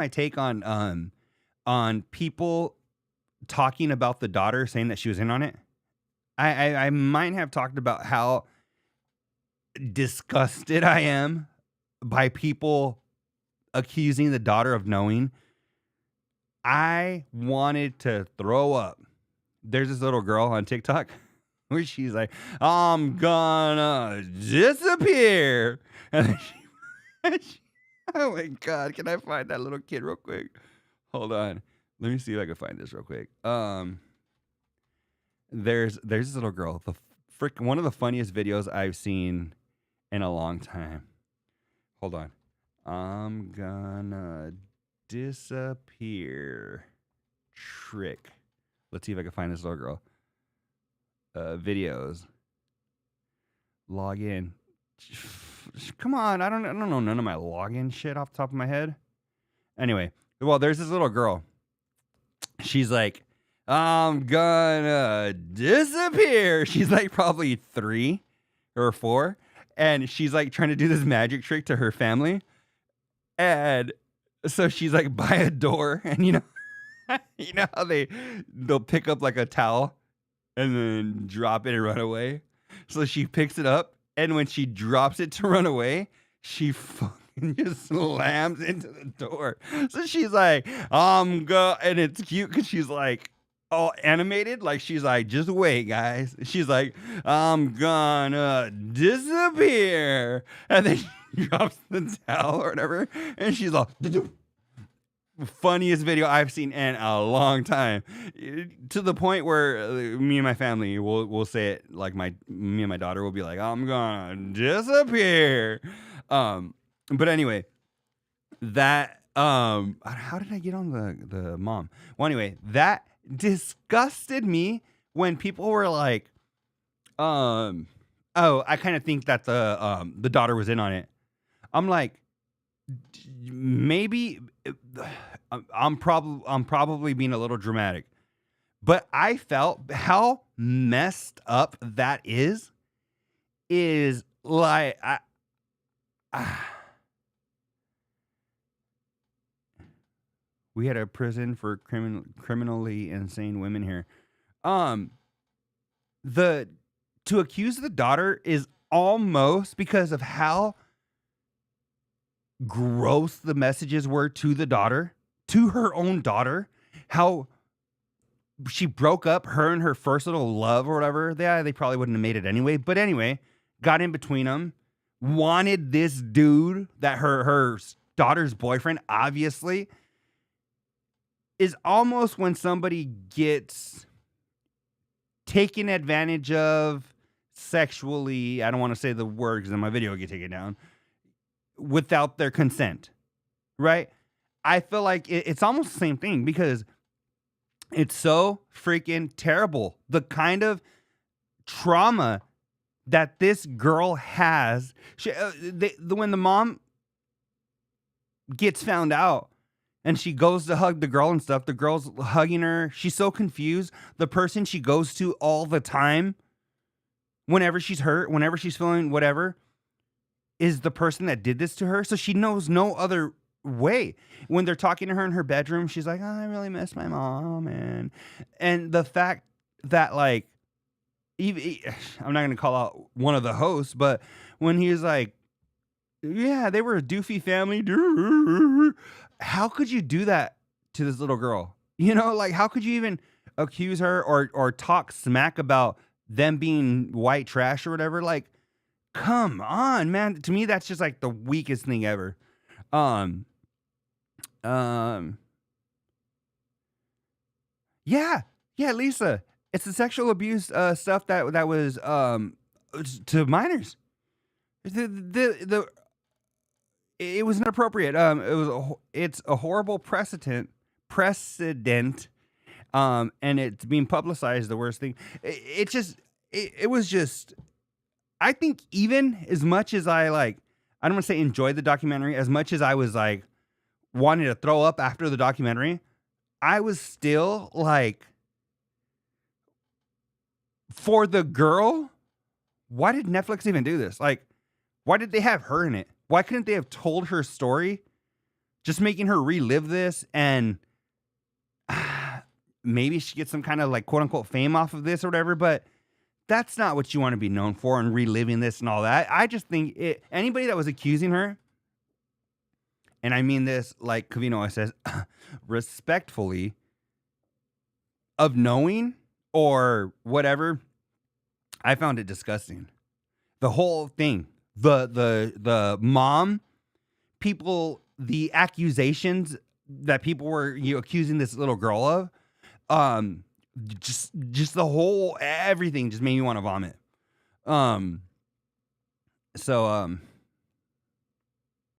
my take on people talking about the daughter saying that she was in on it. I might have talked about how disgusted I am by people accusing the daughter of knowing. I wanted to throw up. There's this little girl on TikTok where she's like, "I'm gonna disappear," and then oh my god, can I find that little kid real quick? Hold on, let me see if I can find this real quick. There's this little girl, the frick, one of the funniest videos I've seen in a long time. Hold on, I'm gonna disappear trick. Let's see if I can find this little girl. Videos. Log in. Come on, I don't know none of my login shit off the top of my head. Anyway, well, there's this little girl. She's like, "I'm gonna disappear." She's like probably 3 or 4, and she's like trying to do this magic trick to her family. And so she's like by a door, and you know how they'll pick up like a towel and then drop it and run away. So she picks it up, and when she drops it to run away, she fucking just slams into the door. So she's like, and it's cute because she's like all animated, like she's like, "Just wait, guys." She's like, "I'm gonna disappear," and then she drops the towel or whatever, and she's like, funniest video I've seen in a long time, to the point where me and my family will say it like me and my daughter will be like, "I'm gonna disappear." But anyway, that how did I get on the mom? Well, anyway, that disgusted me when people were like, "Oh, I kind of think that the daughter was in on it." I'm like, maybe I'm probably being a little dramatic, but I felt how messed up that is like we had a prison for criminally insane women here. The To accuse the daughter is almost because of how gross the messages were to the daughter, to her own daughter, how she broke up her and her first little love or whatever. They probably wouldn't have made it anyway. But anyway, got in between them, wanted this dude that her daughter's boyfriend, obviously, is almost when somebody gets taken advantage of sexually. I don't want to say the word because then my video will get taken down. Without their consent, right? I feel like it's almost the same thing because it's so freaking terrible. The kind of trauma that this girl has. When the mom gets found out and she goes to hug the girl and stuff, the girl's hugging her. She's so confused. The person she goes to all the time, whenever she's hurt, whenever she's feeling whatever, is the person that did this to her. So she knows no other way. When they're talking to her in her bedroom, she's like, "Oh, I really miss my mom." And the fact that, like, even, I'm not going to call out one of the hosts, but when he was like, "Yeah, they were a doofy family." How could you do that to this little girl? Like, how could you even accuse her or talk smack about them being white trash or whatever? Like, come on, man. To me, that's just like the weakest thing ever. Yeah, Lisa. It's the sexual abuse stuff that was to minors. It was inappropriate. It's a horrible precedent. And it's being publicized. The worst thing. It was just. I think even as much as I don't want to say enjoyed the documentary, as much as I was like wanting to throw up after the documentary, I was still like, for the girl, why did Netflix even do this? Like, why did they have her in it? Why couldn't they have told her story just making her relive this, and maybe she gets some kind of like quote unquote fame off of this or whatever, but that's not what you want to be known for, and reliving this and all that. I just think anybody that was accusing her, and I mean this like Covino says, respectfully, of knowing or whatever, I found it disgusting. The whole thing, the mom, people, the accusations that people were accusing this little girl of, um, just the whole everything just made me want to vomit. So